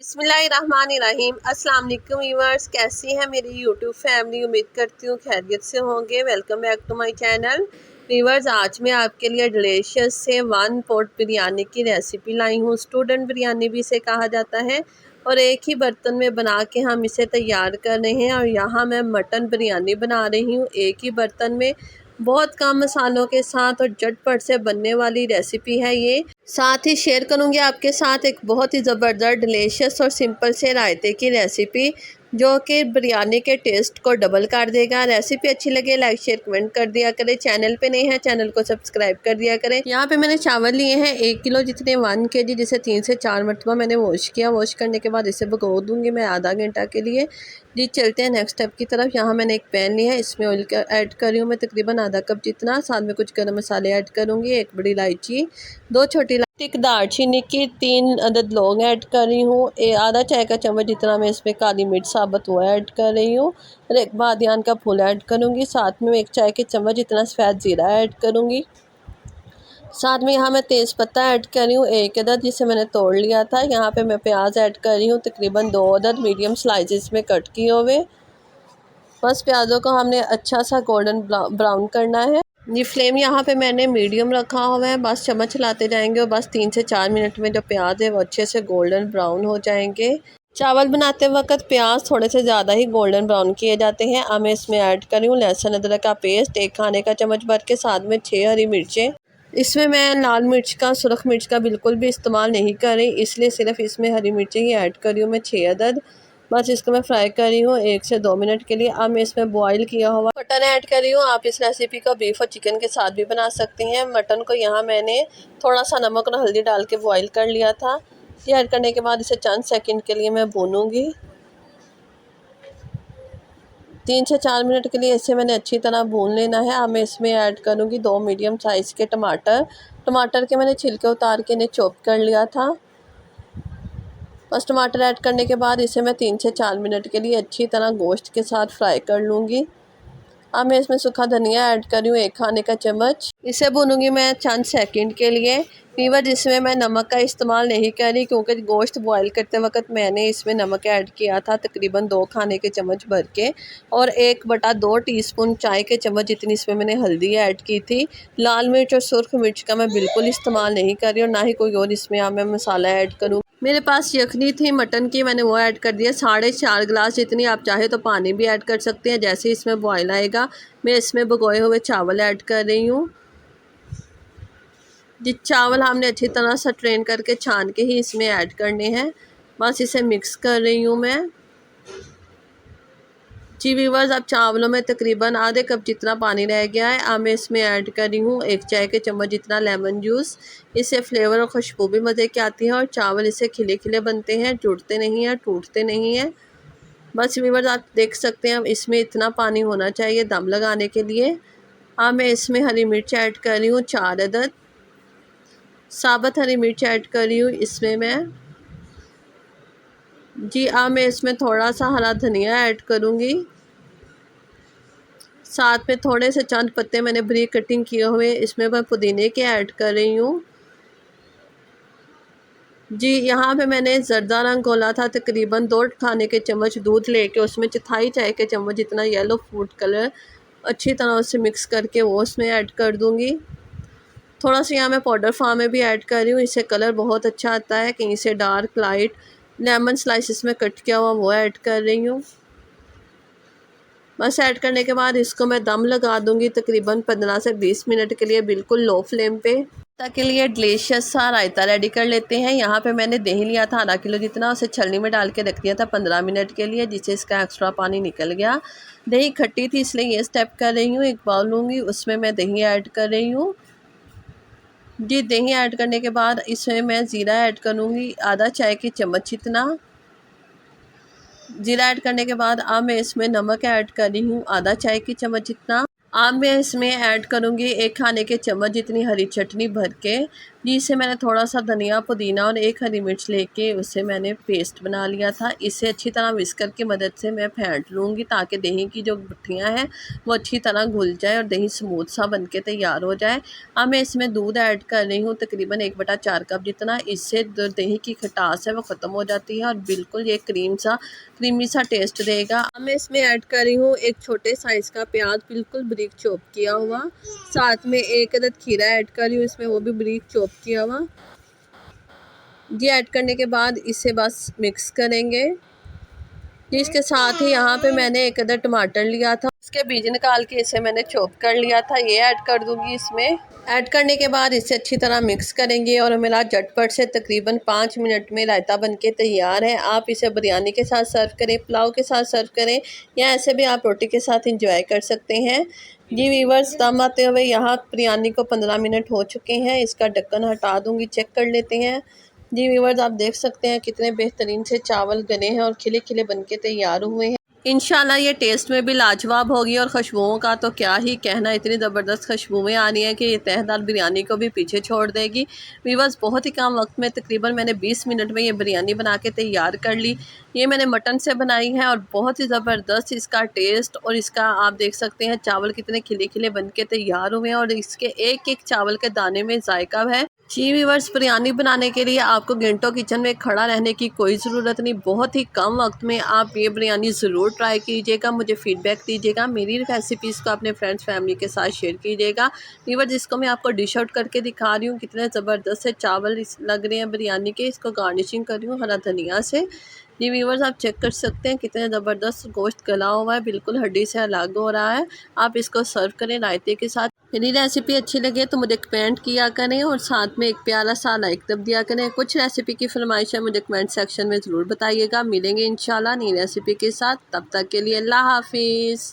बिस्मिल्लाहिर्रहमानिर्रहीम। अस्सलाम वालेकुम व्यूअर्स, कैसी हैं मेरी यूट्यूब फैमिली। उम्मीद करती हूँ खैरियत से होंगे। Welcome back to my channel viewers. आज मैं आपके लिए डिलीशियस से वन पॉट बिरयानी की रेसिपी लाई हूँ। स्टूडेंट बिरयानी भी इसे कहा जाता है और एक ही बर्तन में बना के हम इसे तैयार कर रहे हैं। और यहाँ मैं मटन बिरयानी बना रही हूँ एक ही बर्तन में, बहुत कम मसालों के साथ और झटपट से बनने वाली रेसिपी है ये। साथ ही शेयर करूंगी आपके साथ एक बहुत ही ज़बरदस्त डिलीशियस और सिंपल से रायते की रेसिपी, जो कि बिरयानी के टेस्ट को डबल कर देगा। रेसिपी अच्छी लगे लाइक शेयर कमेंट कर दिया करें। चैनल पे नहीं है चैनल को सब्सक्राइब कर दिया करें। यहाँ पे मैंने चावल लिए हैं 1 किलो जितने, 1 kg, जिसे 3 से 4 मरतबा मैंने वॉश किया। वॉश करने के बाद इसे भिगो दूँगी मैं आधा घंटा के लिए। जी चलते हैं नेक्स्ट स्टेप की तरफ। यहाँ मैंने एक पैन लिया है, इसमें ऑयल ऐड कर रही हूँ मैं तकरीबन आधा कप जितना। साथ में कुछ गर्म मसाले ऐड करूँगी, 1 बड़ी इलायची, 2 छोटी एक दालचीनी की, 3 अदद लौंग ऐड कर रही हूँ, आधा चाय का चम्मच जितना मैं इसमें काली मिर्च साबुत वो ऐड कर रही हूँ और एक बादियान का फूल ऐड करूँगी। साथ में 1 चाय के चम्मच जितना सफ़ेद ज़ीरा ऐड करूँगी। साथ में यहाँ मैं तेज़ पत्ता ऐड कर रही हूँ 1 अदद, जिसे मैंने तोड़ लिया था। यहाँ पे मैं प्याज ऐड कर रही हूँ तकरीबन 2 अदद मीडियम स्लाइसेस में कट किए हुए। बस प्याज़ों को हमने अच्छा सा गोल्डन ब्राउन करना है। ये फ्लेम यहाँ पे मैंने मीडियम रखा हुआ है। बस चम्मच चलाते जाएंगे और बस 3 से 4 मिनट में जो प्याज है वो अच्छे से गोल्डन ब्राउन हो जाएंगे। चावल बनाते वक्त प्याज थोड़े से ज़्यादा ही गोल्डन ब्राउन किए जाते हैं। अब मैं इसमें ऐड करी हूँ लहसुन अदरक का पेस्ट 1 खाने का चम्मच भर के, साथ में 6 हरी मिर्चें। इसमें मैं लाल मिर्च का, सुरख मिर्च का बिल्कुल भी इस्तेमाल नहीं कर रही, इसलिए सिर्फ इसमें हरी मिर्चें ही ऐड करी हूँ मैं 6 अदद। बस इसको मैं फ्राई कर रही हूँ 1 से 2 मिनट के लिए। अब मैं इसमें बॉईल किया हुआ मटन ऐड कर रही हूँ। आप इस रेसिपी को बीफ और चिकन के साथ भी बना सकते हैं। मटन को यहाँ मैंने थोड़ा सा नमक और हल्दी डाल के बॉईल कर लिया था। ये ऐड करने के बाद इसे चंद सेकंड के लिए मैं भूनूंगी। 3 से 4 मिनट के लिए इसे मैंने अच्छी तरह भून लेना है। अब मैं इसमें ऐड करूँगी 2 मीडियम साइज़ के टमाटर के मैंने छिलके उतार के इन्हें चॉप कर लिया था। बस टमाटर ऐड करने के बाद इसे मैं 3 से 4 मिनट के लिए अच्छी तरह गोश्त के साथ फ्राई कर लूँगी। अब मैं इसमें सूखा धनिया ऐड कर रही हूँ 1 खाने का चम्मच। इसे भूनूंगी मैं चंद सेकंड के लिए। फीवर जिसमें मैं नमक का इस्तेमाल नहीं कर रही, क्योंकि गोश्त बॉईल करते वक्त मैंने इसमें नमक ऐड किया था तकरीबन 2 खाने के चम्मच भर के, और 1/2 टीस्पून चाय के चम्मच जितनी इसमें मैंने हल्दी ऐड की थी। लाल मिर्च और सुर्ख मिर्च का मैं बिल्कुल इस्तेमाल नहीं कर रही और ना ही कोई और इसमें अब मैं मसाला ऐड करूँ। मेरे पास यखनी थी मटन की, मैंने वो ऐड कर दिया 4.5 गिलास जितनी। आप चाहे तो पानी भी ऐड कर सकते हैं। जैसे इसमें बॉयल आएगा मैं इसमें भिगोए हुए चावल ऐड कर रही हूँ। जिस चावल हमने अच्छी तरह से ट्रेन करके छान के ही इसमें ऐड करने हैं। बस इसे मिक्स कर रही हूँ मैं। जी व्यूअर्स, अब चावलों में तकरीबन आधे कप जितना पानी रह गया है। अब मैं इसमें ऐड कर रही हूँ 1 चाय के चम्मच जितना लेमन जूस। इससे फ्लेवर और खुशबू भी मज़े की आती है और चावल इससे खिले खिले बनते हैं, जुड़ते नहीं हैं, टूटते नहीं हैं। बस व्यूअर्स आप देख सकते हैं अब इसमें इतना पानी होना चाहिए दम लगाने के लिए। अब मैं इसमें हरी मिर्च ऐड कर रही हूँ 4 अदद, साबुत हरी मिर्च ऐड कर रही हूँ इसमें मैं। जी अब मैं इसमें थोड़ा सा हरा धनिया ऐड करूँगी। साथ में थोड़े से चंद पत्ते मैंने बारीक कटिंग किए हुए इसमें मैं पुदीने के ऐड कर रही हूँ। जी यहाँ पे मैंने ज़र्दा रंग घोला था तकरीबन 2 खाने के चम्मच दूध लेके, उसमें 1/4 चाय के चम्मच जितना येलो फूड कलर अच्छी तरह उसे मिक्स करके वो उसमें ऐड कर दूँगी। थोड़ा सा यहाँ मैं पाउडर फॉर्म में भी ऐड कर रही हूँ, इससे कलर बहुत अच्छा आता है। कहीं से डार्क लाइट लेमन स्लाइसिस में कट किया हुआ वो ऐड कर रही हूँ। बस ऐड करने के बाद इसको मैं दम लगा दूँगी तकरीबन 15 से 20 मिनट के लिए, बिल्कुल लो फ्लेम पे। के लिए डिलीशियस सा रायता रेडी कर लेते हैं। यहाँ पे मैंने दही लिया था आधा किलो जितना, उसे छलनी में डाल के रख दिया था 15 मिनट के लिए, जिससे इसका एक्स्ट्रा पानी निकल गया। दही खट्टी थी इसलिए ये स्टेप कर रही हूँ। एक बाउल लूँगी, उसमें मैं दही ऐड कर रही हूँ। जी दही ऐड करने के बाद इसमें मैं ज़ीरा ऐड करूँगी आधा चाय की चम्मच जितना। ज़ीरा ऐड करने के बाद अब मैं इसमें नमक ऐड कर रही हूँ आधा चाय की चम्मच जितना। अब मैं इसमें ऐड करूँगी 1 खाने के चम्मच जितनी हरी चटनी भर के। जी इसे मैंने थोड़ा सा धनिया पुदीना और एक हरी मिर्च लेके उसे मैंने पेस्ट बना लिया था। इसे अच्छी तरह विस्कर की मदद से मैं फेंट लूँगी ताकि दही की जो गुठलियाँ हैं वो अच्छी तरह घुल जाए और दही स्मूथ सा बनके तैयार हो जाए। अब मैं इसमें दूध ऐड कर रही हूँ तकरीबन 1/4 कप जितना। इससे दही की खटास है वो ख़त्म हो जाती है और बिल्कुल ये क्रीमी सा टेस्ट देगा। अब मैं इसमें ऐड कर रही हूँ एक छोटे साइज़ का प्याज बिल्कुल बारीक चॉप किया हुआ, साथ में एक अदद खीरा ऐड कर रही हूँ इसमें, वो भी बारीक चॉप किया हुआ। ये ऐड करने के बाद इसे बस मिक्स करेंगे। इसके साथ ही यहाँ पे मैंने एक अदद टमाटर लिया था, इसके बीज निकाल के इसे मैंने चॉप कर लिया था, ये ऐड कर दूंगी इसमें। ऐड करने के बाद इसे अच्छी तरह मिक्स करेंगे और मेरा झटपट से तकरीबन 5 मिनट में रायता बनके तैयार है। आप इसे बिरयानी के साथ सर्व करें, पुलाव के साथ सर्व करें या ऐसे भी आप रोटी के साथ इंजॉय कर सकते हैं। जी वीवर्स, दम आते हुए यहाँ बिरयानी को 15 मिनट हो चुके हैं। इसका ढक्कन हटा दूँगी, चेक कर लेते हैं। जी व्यूअर्स, आप देख सकते हैं कितने बेहतरीन से चावल गले हैं और खिले खिले बनके तैयार हुए हैं। इंशाल्लाह ये टेस्ट में भी लाजवाब होगी और खुशबुओं का तो क्या ही कहना, इतनी ज़बरदस्त खुशबुएं आ रही हैं कि ये तहदार बिरयानी को भी पीछे छोड़ देगी। व्यूअर्स, बहुत ही कम वक्त में तकरीबन मैंने 20 मिनट में ये बिरयानी बना के तैयार कर ली। ये मैंने मटन से बनाई है और बहुत ही ज़बरदस्त इसका टेस्ट और इसका आप देख सकते हैं चावल कितने खिले खिले बन के तैयार हुए हैं और इसके एक एक चावल के दाने में जायका है। जी व्यूअर्स, बिरयानी बनाने के लिए आपको घंटों किचन में खड़ा रहने की कोई ज़रूरत नहीं। बहुत ही कम वक्त में आप ये बिरयानी ज़रूर ट्राई कीजिएगा, मुझे फ़ीडबैक दीजिएगा, मेरी रेसिपीज़ को अपने फ्रेंड्स फैमिली के साथ शेयर कीजिएगा। व्यूअर्स, जिसको मैं आपको डिश आउट करके दिखा रही हूँ, कितने ज़बरदस्त से चावल लग रहे हैं बिरयानी के। इसको गार्निशिंग कर रही हूँ हरा धनिया से। जी व्यूअर्स, आप चेक कर सकते हैं कितने ज़बरदस्त गोश्त गला हुआ है, बिल्कुल हड्डी से अलग हो रहा है। आप इसको सर्व करें रायते के साथ। मेरी रेसिपी अच्छी लगे तो मुझे कमेंट किया करें और साथ में एक प्यारा सा लाइक दब दिया करें। कुछ रेसिपी की फरमाइश है मुझे कमेंट सेक्शन में ज़रूर बताइएगा। मिलेंगे इंशाल्लाह नई रेसिपी के साथ, तब तक के लिए अल्लाह हाफिज़।